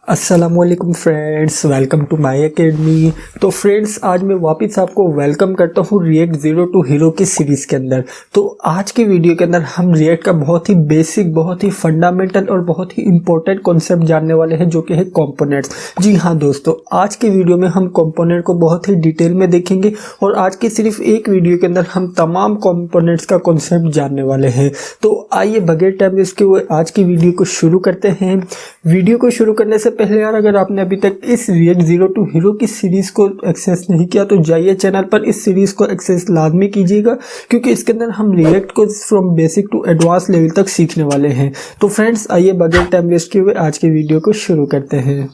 अस्सलामुअलैकुम friends, welcome to my academy. तो friends, आज मैं वापस आपको वेलकम करता हूँ रिएक्ट ज़ीरो टू हीरो की सीरीज़ के अंदर। तो आज के वीडियो के अंदर हम रिएक्ट का बहुत ही बेसिक, बहुत ही फंडामेंटल और बहुत ही इंपॉर्टेंट कॉन्सेप्ट जानने वाले हैं, जो कि है कंपोनेंट्स। जी हाँ दोस्तों, आज के वीडियो में हम कंपोनेंट को बहुत ही डिटेल में देखेंगे और आज की सिर्फ एक वीडियो के अंदर हम तमाम कंपोनेंट्स का कॉन्सेप्ट जानने वाले हैं। तो आइए बगैर टाइम वेस्ट के आज की वीडियो को शुरू करते हैं। वीडियो को शुरू करने से पहले यार, अगर आपने अभी तक इस रिएक्ट ज़ीरो टू हीरो की सीरीज़ को एक्सेस नहीं किया तो जाइए चैनल पर, इस सीरीज़ को एक्सेस लाजमी कीजिएगा, क्योंकि इसके अंदर हम रिएक्ट को from basic to advance level तक सीखने वाले हैं। तो फ्रेंड्स, आइए बगैर टाइम वेस्ट किए हुए आज के वीडियो को शुरू करते हैं।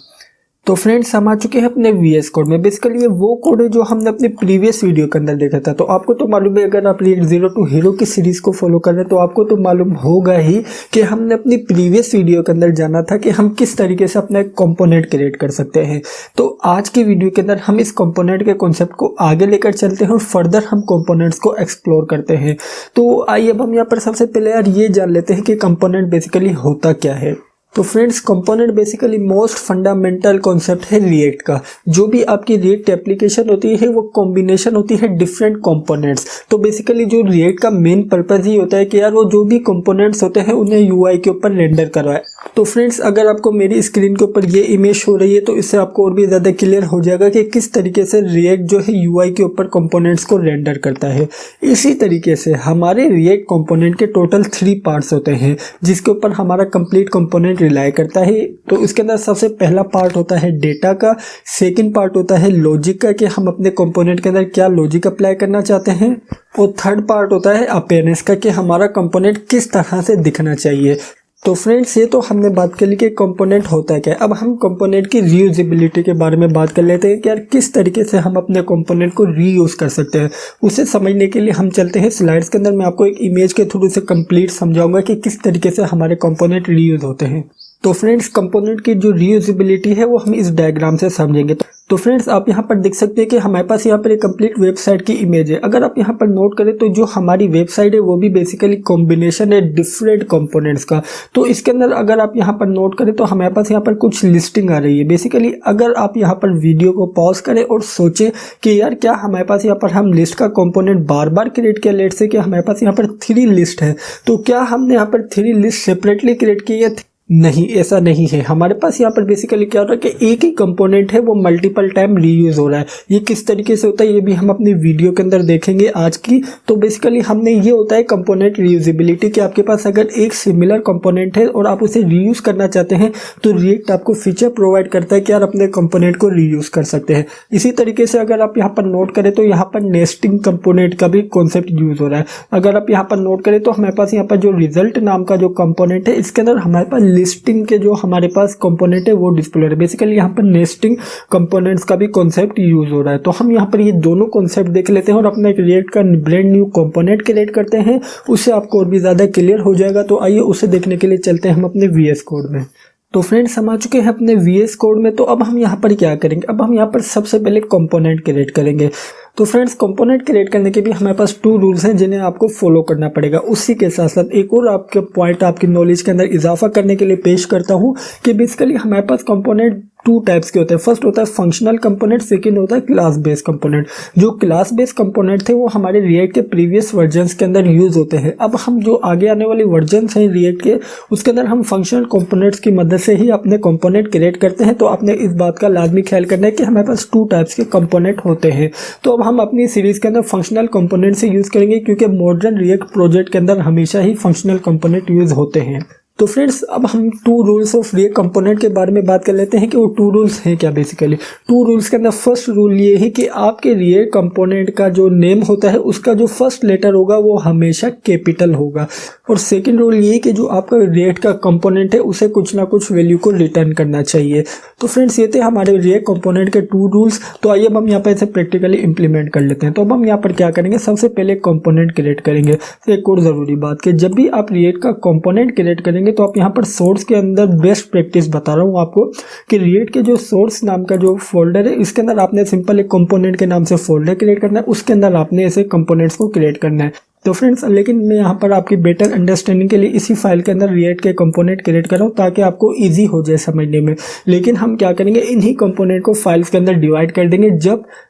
तो फ्रेंड्स, हम आ चुके हैं अपने VS कोड में। बेसिकली ये वो कोड है जो हमने अपने प्रीवियस वीडियो के अंदर देखा था। तो आपको तो मालूम है, अगर आप रिएक्ट ज़ीरो टू हीरो की सीरीज़ को फॉलो कर रहे हैं तो आपको तो मालूम होगा ही कि हमने अपनी प्रीवियस वीडियो के अंदर जाना था कि हम किस तरीके से अपना एक कंपोनेंट क्रिएट कर सकते हैं। तो आज की वीडियो के अंदर हम इस कंपोनेंट के कॉन्सेप्ट को आगे लेकर चलते हैं और फर्दर हम कंपोनेंट्स को एक्सप्लोर करते हैं। तो आइए अब हम यहाँ पर सबसे पहले यार ये जान लेते हैं कि कंपोनेंट बेसिकली होता क्या है। तो friends, component basically most fundamental concept है रिएक्ट का। जो भी आपकी रिएक्ट एप्लीकेशन होती है वो कॉम्बिनेशन होती है डिफरेंट कंपोनेंट्स। तो बेसिकली जो रिएक्ट का मेन पर्पस ही होता है कि यार वो जो भी कंपोनेंट्स होते हैं उन्हें यूआई के ऊपर रेंडर करवाए। तो फ्रेंड्स, अगर आपको मेरी स्क्रीन के ऊपर ये इमेज हो रही है तो इससे आपको और भी ज़्यादा क्लियर हो जाएगा कि किस तरीके से रिएक्ट जो है यूआई के ऊपर कंपोनेंट्स को रेंडर करता है। इसी तरीके से हमारे रिएक्ट कंपोनेंट के टोटल 3 पार्ट्स होते हैं, जिसके ऊपर हमारा कंप्लीट कंपोनेंट रिलाई करता है। तो इसके अंदर सबसे पहला पार्ट होता है डेटा का, सेकंड पार्ट होता है लॉजिक का कि हम अपने कंपोनेंट के अंदर क्या लॉजिक अप्लाई करना चाहते हैं, और थर्ड पार्ट होता है अपीयरेंस का कि हमारा कंपोनेंट किस तरह से दिखना चाहिए। तो फ्रेंड्स, ये तो हमने बात कर ली कि कंपोनेंट होता है क्या। अब हम कंपोनेंट की रीयूजेबिलिटी के बारे में बात कर लेते हैं कि यार किस तरीके से हम अपने कंपोनेंट को रीयूज कर सकते हैं। उसे समझने के लिए हम चलते हैं स्लाइड्स के अंदर। मैं आपको एक इमेज के थ्रू से कंप्लीट समझाऊंगा कि किस तरीके से हमारे कंपोनेंट रीयूज होते हैं। तो फ्रेंड्स, कंपोनेंट की जो रीयूजेबिलिटी है वो हम इस डायग्राम से समझेंगे। तो फ्रेंड्स, आप यहाँ पर देख सकते हैं कि हमारे पास यहाँ पर एक कंप्लीट वेबसाइट की इमेज है। अगर आप यहाँ पर नोट करें तो जो हमारी वेबसाइट है वो भी बेसिकली कॉम्बिनेशन है डिफरेंट कंपोनेंट्स का। तो इसके अंदर अगर आप यहाँ पर नोट करें तो हमारे पास यहाँ पर कुछ लिस्टिंग आ रही है। बेसिकली अगर आप यहाँ पर वीडियो को पॉज करें और सोचें कि यार क्या हमारे पास यहाँ पर हम लिस्ट का कंपोनेंट बार बार क्रिएट किया, लेट से कि हमारे पास यहाँ पर 3 लिस्ट है, तो क्या हमने यहाँ पर 3 लिस्ट सेपरेटली क्रिएट की है? नहीं, ऐसा नहीं है। हमारे पास यहाँ पर बेसिकली क्या हो रहा है कि एक ही कंपोनेंट है वो मल्टीपल टाइम रीयूज हो रहा है। ये किस तरीके से होता है ये भी हम अपनी वीडियो के अंदर देखेंगे आज की। तो बेसिकली हमने ये होता है कंपोनेंट रीयूजेबिलिटी कि आपके पास अगर एक सिमिलर कंपोनेंट है और आप उसे रीयूज करना चाहते हैं तो रिएक्ट आपको फीचर प्रोवाइड करता है कि यार अपने कंपोनेंट को रीयूज कर सकते हैं। इसी तरीके से अगर आप यहाँ पर नोट करें तो यहाँ पर नेस्टिंग कंपोनेंट का भी कॉन्सेप्ट यूज हो रहा है। अगर आप यहाँ पर नोट करें तो हमारे पास यहाँ पर जो रिजल्ट नाम का जो कंपोनेंट है, इसके अंदर हमारे पास लिस्टिंग के जो हमारे पास कंपोनेंट है वो डिस्प्ले हो रहा है। बेसिकली यहाँ पर नेस्टिंग कंपोनेंट्स का भी कॉन्सेप्ट यूज हो रहा है। तो हम यहाँ पर ये दोनों कॉन्सेप्ट देख लेते हैं और अपना एक रिएक्ट का ब्रांड न्यू कंपोनेंट क्रिएट करते हैं। उससे आपको और भी ज़्यादा क्लियर हो जाएगा। तो आइए उसे देखने के लिए चलते हैं हम अपने VS कोड में। तो फ्रेंड्स, हम आ चुके हैं अपने VS कोड में। तो अब हम यहाँ पर क्या करेंगे, अब हम यहाँ पर सबसे पहले कंपोनेंट क्रिएट करेंगे। तो फ्रेंड्स, कंपोनेंट क्रिएट करने के भी हमारे पास 2 रूल्स हैं जिन्हें आपको फॉलो करना पड़ेगा। उसी के साथ साथ एक और आपके पॉइंट आपकी नॉलेज के अंदर इजाफा करने के लिए पेश करता हूँ कि बेसिकली हमारे पास कंपोनेंट 2 टाइप्स के होते हैं। फर्स्ट होता है फंक्शनल कंपोनेंट, सेकंड होता है क्लास बेस कंपोनेंट। जो क्लास बेस कंपोनेंट थे वो हमारे रिएक्ट के प्रीवियस वर्जन्स के अंदर यूज होते हैं। अब हम जो आगे आने वाले वर्जन्स हैं रिएक्ट के, उसके अंदर हम फंक्शनल कंपोनेंट्स की मदद से ही अपने कंपोनेंट क्रिएट करते हैं। तो आपने इस बात का लाजमी ख्याल करना है कि हमारे पास 2 टाइप्स के कंपोनेंट होते हैं। तो अब हम अपनी सीरीज के अंदर फंक्शनल कंपोनेंट से यूज करेंगे, क्योंकि मॉडर्न रिएक्ट प्रोजेक्ट के अंदर हमेशा ही फंक्शनल कंपोनेंट यूज होते हैं। तो फ्रेंड्स, अब हम 2 रूल्स ऑफ रिएक्ट कंपोनेंट के बारे में बात कर लेते हैं कि वो 2 रूल्स हैं क्या। बेसिकली 2 रूल्स के अंदर फर्स्ट रूल ये है कि आपके रिएक्ट कंपोनेंट का जो नेम होता है उसका जो फर्स्ट लेटर होगा वो हमेशा कैपिटल होगा। और सेकंड रूल ये कि जो आपका रिएक्ट का कंपोनेंट है उसे कुछ ना कुछ वैल्यू को रिटर्न करना चाहिए। तो फ्रेंड्स, ये थे हमारे रिएक्ट कंपोनेंट के 2 रूल्स। तो आइए अब हम यहाँ पर इसे प्रैक्टिकली इंप्लीमेंट कर लेते हैं। तो अब हम यहाँ पर क्या करेंगे, सबसे पहले कंपोनेंट क्रिएट करेंगे। एक और ज़रूरी बात कि जब भी आप रिएक्ट का कंपोनेंट क्रिएट करेंगे तो आप यहाँ पर सोर्स के अंदर बेस्ट प्रैक्टिस बता रहा हूँ आपको कि रिएक्ट के जो सोर्स नाम का जो फोल्डर है इसके अंदर आपने सिंपल एक कंपोनेंट के नाम से फोल्डर क्रिएट करना है। उसके अंदर आपने ऐसे कंपोनेंट्स को क्रिएट करना है। तो फ्रेंड्स लेकिन मैं यहाँ पर आपकी बेटर अंडरस्टैंडिंग के लिए इसी फाइल के अंदर रिएक्ट के कंपोनेंट क्रिएट कर रहा हूँ ताकि आपको इजी हो जाए समझने में। लेकिन हम क्या करेंगे, इन्हीं कंपोनेंट को फाइल्स के अंदर डिवाइड कर देंगे।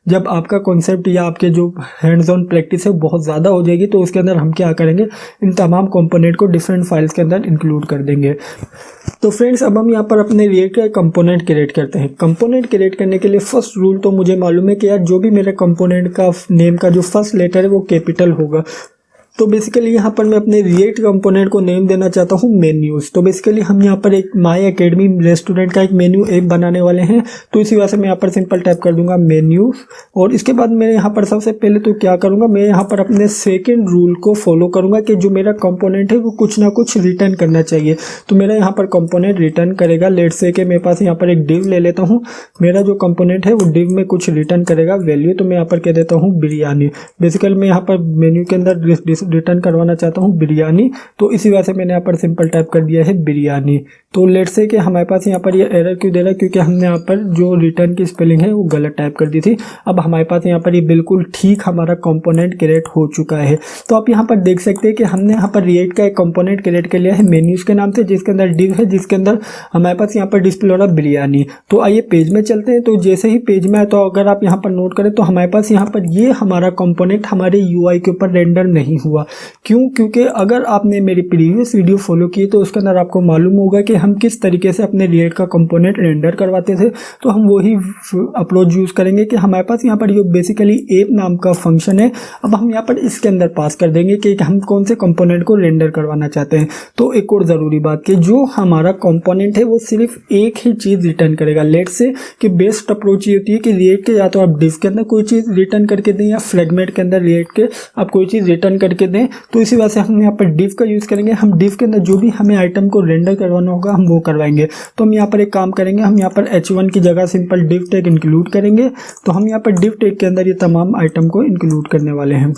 जब आपका कॉन्सेप्ट या आपके जो हैंड्स ऑन प्रैक्टिस है बहुत ज़्यादा हो जाएगी तो उसके अंदर हम क्या करेंगे, इन तमाम कंपोनेंट को डिफरेंट फाइल्स के अंदर इंक्लूड कर देंगे। तो फ्रेंड्स अब हम यहाँ पर अपने रिएक्ट का कंपोनेंट क्रिएट करते हैं। कंपोनेंट क्रिएट करने के लिए फर्स्ट रूल तो मुझे मालूम है कि यार जो भी मेरे कंपोनेंट का नेम का जो फर्स्ट लेटर है वो कैपिटल होगा। तो बेसिकली यहाँ पर मैं अपने रिएक्ट कंपोनेंट को नेम देना चाहता हूँ मेन्यूज। तो बेसिकली हम यहाँ पर एक माई एकेडमी रेस्टोरेंट का एक मेन्यू ऐप बनाने वाले हैं, तो इसी वजह से मैं यहाँ पर सिंपल टाइप कर दूंगा मेन्यूज। और इसके बाद मैं यहाँ पर सबसे पहले तो क्या करूँगा, मैं यहाँ पर अपने सेकेंड रूल को फॉलो करूँगा कि जो मेरा कंपोनेंट है वो कुछ ना कुछ रिटर्न करना चाहिए। तो मेरा यहाँ पर कंपोनेंट रिटर्न करेगा, लेट्स से कि मेरे पास यहाँ पर एक डिव ले लेता हूँ। मेरा जो कंपोनेंट है वो डिव में कुछ रिटर्न करेगा वैल्यू, तो मैं यहाँ पर कह देता हूँ बिरयानी। बेसिकली मैं यहाँ पर मेन्यू के अंदर रिटर्न करवाना चाहता हूँ बिरयानी, तो इसी वजह से मैंने यहाँ पर सिंपल टाइप कर दिया है बिरयानी। तो लेट्स से कि हमारे पास यहाँ पर ये एरर क्यों दे रहा है, क्योंकि हमने यहाँ पर जो रिटर्न की स्पेलिंग है वो गलत टाइप कर दी थी। अब हमारे पास यहाँ पर ये बिल्कुल ठीक हमारा कंपोनेंट क्रिएट हो चुका है। तो आप यहाँ पर देख सकते हैं कि हमने यहाँ पर रिएक्ट का एक कंपोनेंट क्रिएट कर लिया है मेन्यूज के नाम से, जिसके अंदर डिव है, जिसके अंदर हमारे पास यहाँ पर डिस्प्ले हो रहा है बिरयानी। तो आइए पेज में चलते हैं। तो जैसे ही पेज में आए तो अगर आप यहाँ पर नोट करें तो हमारे पास यहाँ पर ये हमारा कंपोनेंट हमारे यूआई के ऊपर रेंडर नहीं हुआ। क्यों? क्योंकि अगर आपने मेरी प्रीवियस वीडियो फॉलो की तो उसके अंदर आपको मालूम होगा कि हम किस तरीके से अपने रिएक्ट का कंपोनेंट रेंडर करवाते थे। तो हम वही अप्रोच यूज़ करेंगे कि हमारे पास यहाँ पर ये बेसिकली ऐप नाम का फंक्शन है। अब हम यहाँ पर इसके अंदर पास कर देंगे कि हम कौन से कंपोनेंट को रेंडर करवाना चाहते हैं। तो एक और ज़रूरी बात कि जो हमारा कंपोनेंट है वो सिर्फ एक ही चीज़ रिटर्न करेगा। लेट से कि बेस्ट अप्रोच ये होती है कि रिएक्ट के या तो आप डिव के अंदर कोई चीज़ रिटर्न करके दें या फ्रेगमेंट के अंदर रिएक्ट के आप कोई चीज़ रिटर्न करके दें। तो इसी वजह से हम यहाँ पर डिव का यूज़ करेंगे। हम डिव के अंदर जो भी हमें आइटम को रेंडर करवाना होगा हम वो करवाएंगे। तो हम यहाँ पर एक काम करेंगे, हम यहाँ पर h1 की जगह सिंपल डिव टैग इंक्लूड करेंगे। तो हम यहाँ पर डिव टैग के अंदर ये तमाम आइटम को इंक्लूड करने वाले हैं।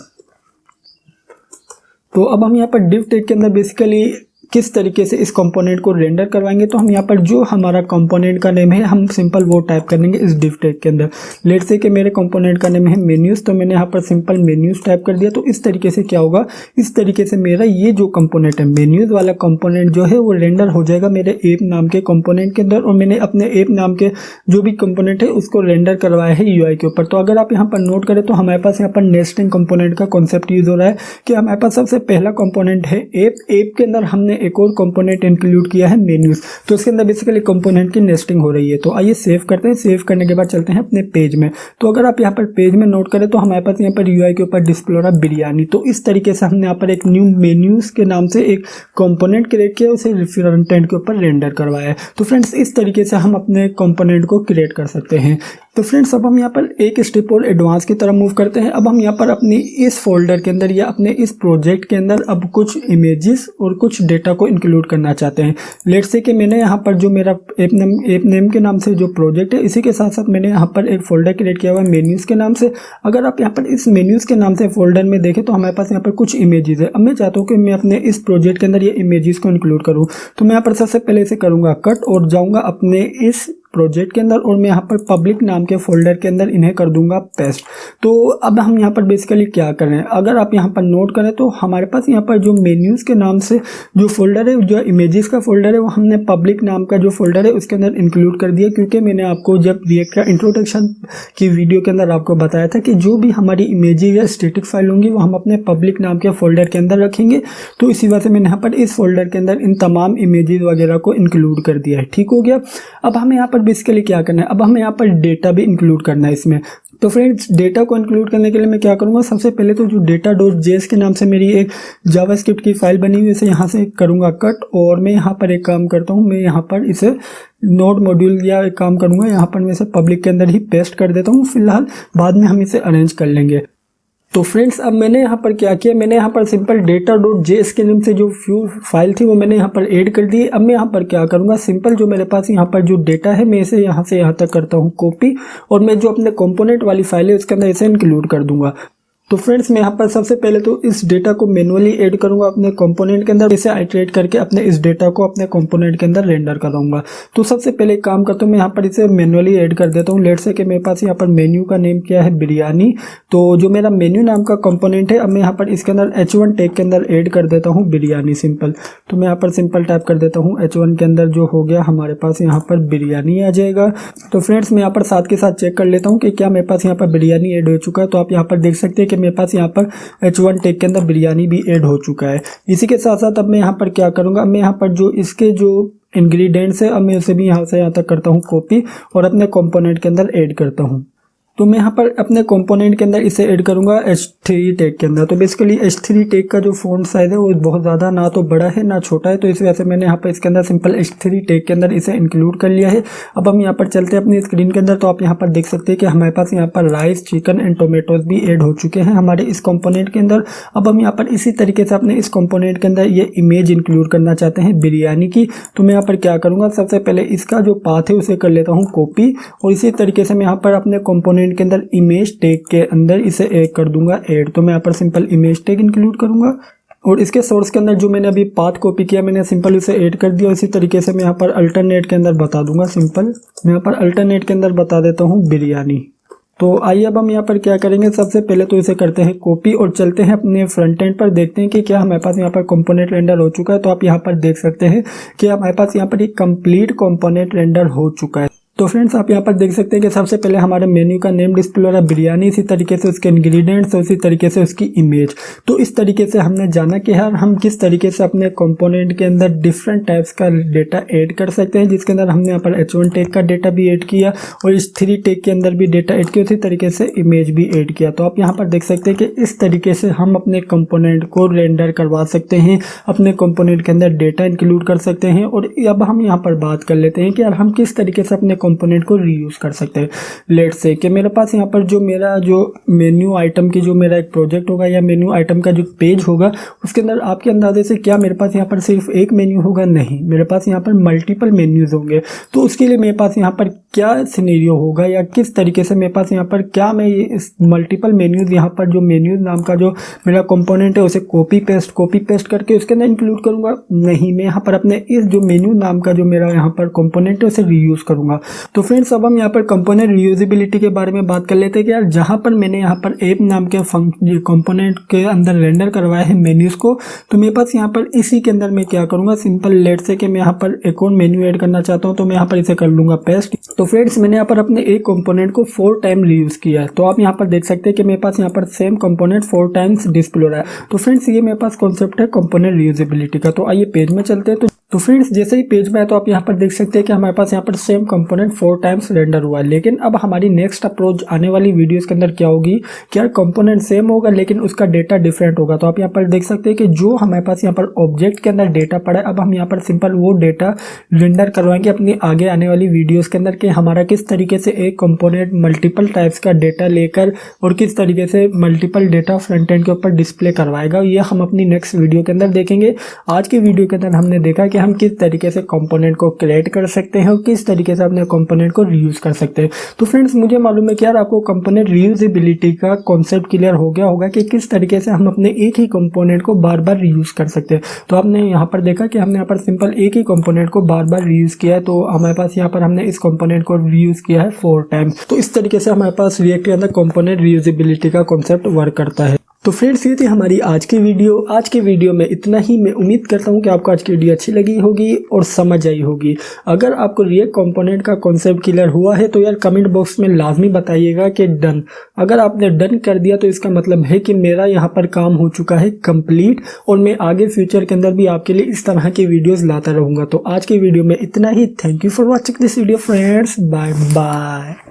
तो अब हम यहाँ पर डिव टैग के अंदर बेसिकली किस तरीके से इस कंपोनेंट को रेंडर करवाएंगे, तो हम यहाँ पर जो हमारा कंपोनेंट का नेम है हम सिंपल वो टाइप कर देंगे इस डिव टैग के अंदर। लेट से कि मेरे कंपोनेंट का नेम है मेन्यूज, तो मैंने यहाँ पर सिंपल मेन्यूज टाइप कर दिया। तो इस तरीके से क्या होगा, इस तरीके से मेरा ये जो कंपोनेंट है मेन्यूज वाला कंपोनेंट जो है वो रेंडर हो जाएगा मेरे ऐप नाम के कंपोनेंट के अंदर। और मैंने अपने ऐप नाम के जो भी कंपोनेंट है उसको रेंडर करवाया है यूआई के ऊपर। तो अगर आप यहाँ पर नोट करें तो हमारे पास यहाँ पर नेस्टिंग कंपोनेंट का कॉन्सेप्ट यूज हो रहा है कि हमारे पास सबसे पहला कंपोनेंट है ऐप के अंदर हमने एक और कंपोनेंट इंक्लूड किया है मेन्यूज। तो इसके अंदर बेसिकली कंपोनेंट की नेस्टिंग हो रही है। तो आइए सेव करते हैं। सेव करने के बाद चलते हैं अपने पेज में। तो अगर आप यहाँ पर पेज में नोट करें तो हमारे पास यहाँ पर यूआई के ऊपर डिस्प्ले हो रहा है बिरयानी। तो इस तरीके से हमने यहाँ पर एक न्यू मेन्यूज के नाम से एक कंपोनेंट क्रिएट किया, उसे फ्रंट एंड के ऊपर रेंडर करवाया है। तो फ्रेंड्स इस तरीके से हम अपने कंपोनेंट को क्रिएट कर सकते हैं। तो फ्रेंड्स अब हम यहाँ पर एक स्टेप और एडवांस की तरफ मूव करते हैं। अब हम यहाँ पर अपनी इस फोल्डर के अंदर या अपने इस प्रोजेक्ट के अंदर अब कुछ इमेजेस और कुछ डेटा को इंक्लूड करना चाहते हैं। लेट्स से कि मैंने यहाँ पर जो मेरा ऐप नेम के नाम से जो प्रोजेक्ट है इसी के साथ साथ मैंने यहाँ पर एक फोल्डर क्रिएट किया हुआ है मेन्यूज के नाम से। अगर आप यहाँ पर इस मेन्यूज के नाम से फोल्डर में देखें तो हमारे पास यहाँ पर कुछ इमेजेस है। अब मैं चाहता हूँ कि मैं अपने इस प्रोजेक्ट के अंदर ये इमेजेस को इंक्लूड करूँ। तो मैं यहाँ पर सबसे पहले इसे करूँगा कट और जाऊँगा अपने इस प्रोजेक्ट के अंदर और मैं यहाँ पर पब्लिक नाम के फोल्डर के अंदर इन्हें कर दूंगा पेस्ट। तो अब हम यहाँ पर बेसिकली क्या कर रहे हैं, अगर आप यहाँ पर नोट करें तो हमारे पास यहाँ पर जो मेन्यूज के नाम से जो फोल्डर है, जो इमेजेस का फोल्डर है, वो हमने पब्लिक नाम का जो फोल्डर है उसके अंदर इंक्लूड कर दिया। क्योंकि मैंने आपको जब रिएक्ट का इंट्रोडक्शन की वीडियो के अंदर आपको बताया था कि जो भी हमारी इमेजेस या स्टैटिक फाइल होंगी वो हम अपने पब्लिक नाम के फोल्डर के अंदर रखेंगे। तो इसी वजह से मैंने यहाँ पर इस फोल्डर के अंदर इन तमाम इमेजेस वगैरह को इंक्लूड कर दिया है। ठीक हो गया। अब हमें यहाँ पर बेसिकली क्या करना है, अब हमें यहाँ पर डेटा भी इंक्लूड करना है इसमें। तो फ्रेंड्स डेटा को इंक्लूड करने के लिए मैं क्या करूँगा, सबसे पहले तो जो data.js के नाम से मेरी एक जावास्क्रिप्ट की फाइल बनी हुई है, इसे यहाँ से करूँगा कट और मैं यहाँ पर एक काम करता हूँ, मैं यहाँ पर इसे नोड मॉड्यूल या एक काम करूँगा, यहाँ पर मैं इसे पब्लिक के अंदर ही पेस्ट कर देता हूँ। फिलहाल बाद में हम इसे अरेंज कर लेंगे। तो फ्रेंड्स अब मैंने यहाँ पर क्या किया, मैंने यहाँ पर सिंपल data.js के नाम से जो फ्यू फाइल थी वो मैंने यहाँ पर ऐड कर दी। अब मैं यहाँ पर क्या करूँगा, सिंपल जो मेरे पास यहाँ पर जो डेटा है मैं इसे यहाँ से यहाँ तक करता हूँ कॉपी और मैं जो अपने कंपोनेंट वाली फाइल है उसके अंदर इसे इंक्लूड कर दूंगा। तो फ्रेंड्स मैं यहाँ पर सबसे पहले तो इस डेटा को मैनुअली ऐड करूंगा अपने कंपोनेंट के अंदर, इसे आइटरेट करके अपने इस डेटा को अपने कंपोनेंट के अंदर रेंडर कराऊंगा। तो सबसे पहले एक काम करता हूँ, मैं यहाँ पर इसे मैनुअली ऐड कर देता हूँ। लेट्स से कि मेरे पास यहाँ पर मेन्यू का नेम क्या है, बिरयानी। तो जो मेरा मेन्यू नाम का कंपोनेंट है, अब मैं यहाँ पर इसके अंदर H1 टैग के अंदर ऐड कर देता हूँ बिरयानी सिंपल। तो मैं यहाँ पर सिंपल टाइप कर देता हूँ H1 के अंदर, जो हो गया हमारे पास यहाँ पर बिरयानी आ जाएगा। तो फ्रेंड्स मैं यहाँ पर साथ के साथ चेक कर लेता हूँ कि क्या मेरे पास यहाँ पर बिरयानी ऐड हो चुका है। तो आप यहाँ पर देख सकते हैं कि मेरे पास यहाँ पर H1 टैग के अंदर बिरयानी भी ऐड हो चुका है। इसी के साथ साथ अब मैं यहाँ पर क्या करूँगा, मैं यहाँ पर जो इसके जो इंग्रेडिएंट्स है, अब मैं उसे भी यहाँ से यहाँ तक करता हूँ कॉपी और अपने कंपोनेंट के अंदर ऐड करता हूँ। तो मैं यहाँ पर अपने कंपोनेंट के अंदर इसे ऐड करूँगा H3 टैग के अंदर। तो बेसिकली H3 टैग का जो फॉन्ट साइज है वो बहुत ज़्यादा ना तो बड़ा है ना छोटा है, तो इस वजह से मैंने यहाँ पर इसके अंदर सिंपल H3 टैग के अंदर इसे इंक्लूड कर लिया है। अब हम यहाँ पर चलते हैं अपनी स्क्रीन के अंदर। तो आप यहाँ पर देख सकते हैं कि हमारे पास यहाँ पर राइस, चिकन एंड टोमेटोज भी ऐड हो चुके हैं हमारे इस कंपोनेंट के अंदर। अब हम यहाँ पर इसी तरीके से अपने इस कंपोनेंट के अंदर ये इमेज इंक्लूड करना चाहते हैं बिरयानी की। तो मैं यहाँ पर क्या करूँगा, सबसे पहले इसका जो पाथ है उसे कर लेता हूँ कॉपी, और इसी तरीके से मैं यहाँ पर अपने कंपोनेंट के अंदर इमेज टैग के अंदर इसे ऐड कर दूंगा ऐड। तो मैं यहाँ पर सिंपल इमेज टैग इंक्लूड करूंगा और इसके सोर्स के अंदर जो मैंने अभी पाथ कॉपी किया, मैंने सिंपल इसे ऐड कर दिया। इसी तरीके से मैं यहाँ पर अल्टरनेट के अंदर बता दूंगा सिंपल, मैं यहाँ पर अल्टरनेट के अंदर बता देता हूँ बिरयानी। तो आइए अब हम यहाँ पर क्या करेंगे, सबसे पहले तो इसे करते हैं कॉपी और चलते हैं अपने फ्रंट एंड पर, देखते हैं कि क्या हमारे पास यहाँ पर कंपोनेंट रेंडर हो चुका है। तो आप यहाँ पर देख सकते हैं कि हमारे पास यहाँ पर एक कंप्लीट कंपोनेंट रेंडर हो चुका है। तो फ्रेंड्स आप यहाँ पर देख सकते हैं कि सबसे पहले हमारे मेन्यू का नेम डिस्प्ले हो रहा है बिरयानी, इसी तरीके से उसके इंग्रेडिएंट्स और इसी तरीके से उसकी इमेज। तो इस तरीके से हमने जाना कि यार हम किस तरीके से अपने कंपोनेंट के अंदर डिफरेंट टाइप्स का डेटा ऐड कर सकते हैं, जिसके अंदर हमने यहाँ पर H1 टैग का डेटा भी ऐड किया और इस 3 टैग के अंदर भी डेटा ऐड किया, उसी तरीके से इमेज भी ऐड किया। तो आप यहाँ पर देख सकते हैं कि इस तरीके से हम अपने कंपोनेंट को रेंडर करवा सकते हैं, अपने कंपोनेंट के अंदर डेटा इंक्लूड कर सकते हैं। और अब हम यहाँ पर बात कर लेते हैं कि यार हम किस तरीके से अपने कंपोनेंट को रीयूज कर सकते हैं। लेट्स से कि मेरे पास यहाँ पर जो मेरा जो मेन्यू आइटम की जो मेरा एक प्रोजेक्ट होगा या मेन्यू आइटम का जो पेज होगा, उसके अंदर आपके अंदाजे से क्या मेरे पास यहाँ पर सिर्फ एक मेन्यू होगा? नहीं, मेरे पास यहाँ पर मल्टीपल मेन्यूज होंगे। तो उसके लिए मेरे पास यहाँ पर क्या सिनेरियो होगा या किस तरीके से मेरे पास यहाँ पर क्या मैं इस मल्टीपल मेन्यूज यहाँ पर जो मेन्यूज नाम का जो मेरा कंपोनेंट है उसे कॉपी पेस्ट करके उसके अंदर इंक्लूड करूंगा? नहीं, मैं यहाँ पर अपने इस जो मेन्यू नाम का जो मेरा यहाँ पर कंपोनेंट है उसे रीयूज करूंगा। तो फ्रेंड्स अब हम यहाँ पर कंपोनेंट रीयूजेबिलिटी के बारे में बात कर लेते हैं कि यार जहाँ पर मैंने यहाँ पर ऐप नाम के कंपोनेंट के अंदर रेंडर करवाया है मेन्यूज को, तो मेरे पास यहाँ पर इसी के अंदर मैं क्या करूँगा, सिंपल लेट से कि मैं यहाँ पर एक और मेन्यू ऐड करना चाहता हूँ, तो मैं यहाँ पर इसे कर लूँगा पेस्ट। तो फ्रेंड्स मैंने यहाँ पर अपने एक कंपोनेंट को 4 टाइम रीयूज किया है। तो आप यहाँ पर देख सकते हैं कि मेरे पास यहाँ पर सेम कंपोनेंट 4 टाइम्स डिस्प्ले हो रहा है। तो फ्रेंड्स ये मेरे पास कॉन्सेप्ट है कंपोनेंट रीयूजेबिलिटी का। तो आइए पेज में चलते हैं। तो फ्रेंड्स जैसे ही पेज में है तो आप यहाँ पर देख सकते हैं कि हमारे पास यहाँ पर सेम कंपोनेंट 4 टाइम्स रेंडर हुआ है। लेकिन अब हमारी नेक्स्ट अप्रोच आने वाली वीडियोस के अंदर क्या होगी कि यार कंपोनेंट सेम होगा लेकिन उसका डेटा डिफरेंट होगा। तो आप यहाँ पर देख सकते हैं कि जो हमारे पास यहाँ पर ऑब्जेक्ट के अंदर डेटा पड़ा है, अब हम यहाँ पर सिंपल वो डेटा रेंडर करवाएंगे अपनी आगे आने वाली वीडियोस के अंदर कि हमारा किस तरीके से एक कंपोनेंट मल्टीपल टाइप्स का डेटा लेकर और किस तरीके से मल्टीपल डेटा फ्रंट एंड के ऊपर डिस्प्ले करवाएगा, ये हम अपनी नेक्स्ट वीडियो के अंदर देखेंगे। आज की वीडियो के अंदर हमने देखा कि हम किस तरीके से कंपोनेंट को क्रिएट कर सकते हैं और किस तरीके से अपने कंपोनेंट को रीयूज कर सकते हैं। तो फ्रेंड्स मुझे मालूम है कि यार आपको कंपोनेंट रीयूजेबिलिटी का कॉन्सेप्ट क्लियर हो गया होगा कि किस तरीके से हम अपने एक ही कंपोनेंट को बार बार रीयूज कर सकते हैं। तो आपने यहाँ पर देखा कि हमने यहाँ पर सिंपल एक ही कंपोनेंट को बार बार रीयूज किया है। तो हमारे पास यहाँ पर हमने इस कंपोनेंट को रीयूज किया है 4 टाइम्स। तो इस तरीके से हमारे पास रिएक्ट के अंदर कंपोनेंट रीयूजेबिलिटी का कॉन्सेप्ट वर्क करता है। तो फ्रेंड्स ये थी हमारी आज की वीडियो। आज की वीडियो में इतना ही। मैं उम्मीद करता हूँ कि आपको आज की वीडियो अच्छी लगी होगी और समझ आई होगी। अगर आपको रिएक्ट कंपोनेंट का कॉन्सेप्ट क्लियर हुआ है तो यार कमेंट बॉक्स में लाजमी बताइएगा कि डन। अगर आपने डन कर दिया तो इसका मतलब है कि मेरा यहाँ पर काम हो चुका है कंप्लीट और मैं आगे फ्यूचर के अंदर भी आपके लिए इस तरह की वीडियोस लाता रहूँगा। तो आज की वीडियो में इतना ही। Thank you for watching this video friends. Bye bye.